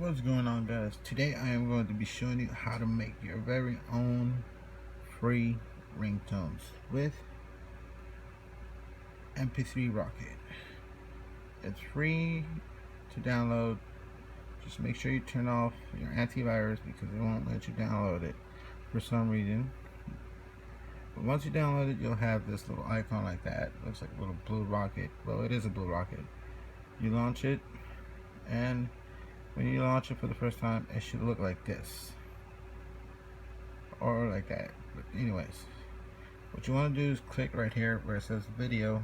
What's going on, guys? Today I am going to be showing you how to make your very own free ringtones with MP3 Rocket. It's free to download. Just make sure you turn off your antivirus because it won't let you download it for some reason. But once you download it, you'll have this little icon like that. Looks like a little blue rocket. Well, it is a blue rocket. You launch it, and when you launch it for the first time, it should look like this or like that. But anyways, what you want to do is click right here where it says video,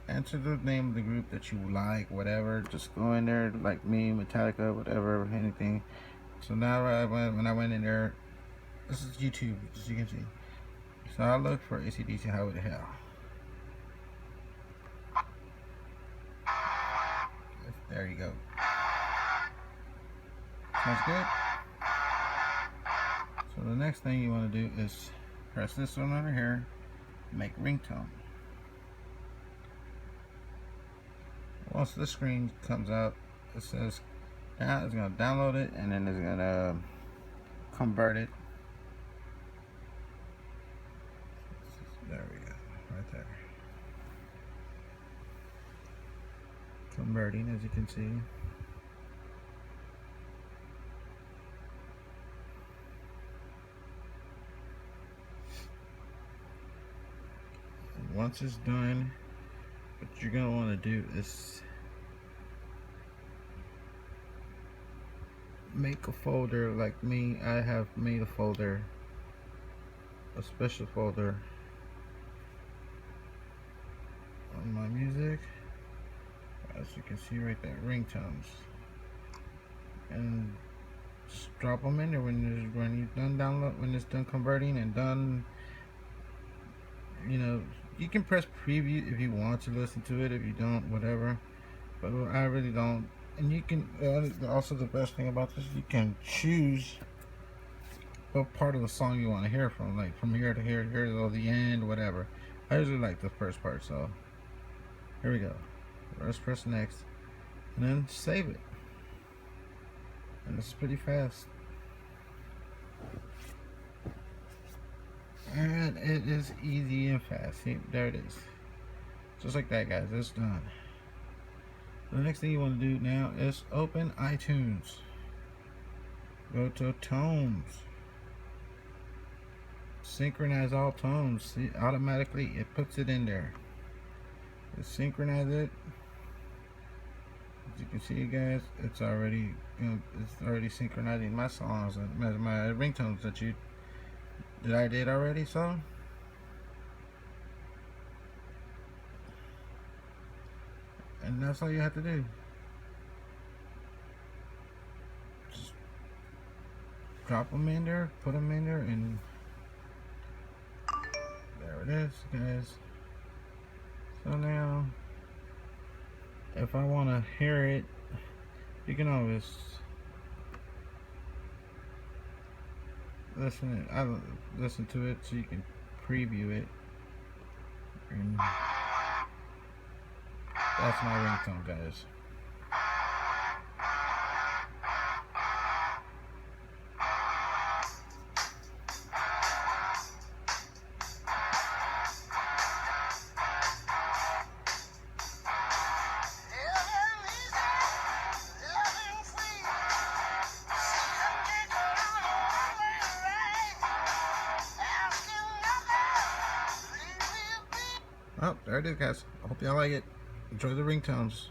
enter the name of the group that you like, whatever. Just go in there, like me, Metallica, whatever, anything. So now when I went in there, this is YouTube, as you can see. So I look for AC/DC Highway to Hell. There you go. Sounds good. So the next thing you want to do is press this one over here, make ringtone. Once the screen comes up, it says now it's going to download it, and then it's going to convert it. There we go, right there. Converting, as you can see. Once it's done, what you're going to want to do is make a folder. Like me, I have made a folder, a special folder on my music, as you can see right there, ringtones, and just drop them in there when you're done download, when it's done converting and done. You know, you can press preview if you want to listen to it. If you don't, whatever. But I really don't. And you can also, the best thing about this, you can choose what part of the song you want to hear from, like from here to here, here to the end, whatever. I usually like the first part, so here we go. Let's press next, and then save it. And this is pretty fast. And it is easy and fast. See, there it is. Just like that, guys. It's done. The next thing you want to do now is open iTunes. Go to tones. Synchronize all tones. See, automatically it puts it in there. Just synchronize it. As you can see, guys, it's already synchronizing my songs and my ringtones that I did already. So and that's all you have to do. Just drop them in there, put them in there, and there it is, guys. So now if I want to hear it, you can always listen to it, so you can preview it. And that's my ringtone, guys. Oh, there it is, guys. I hope y'all like it. Enjoy the ringtones.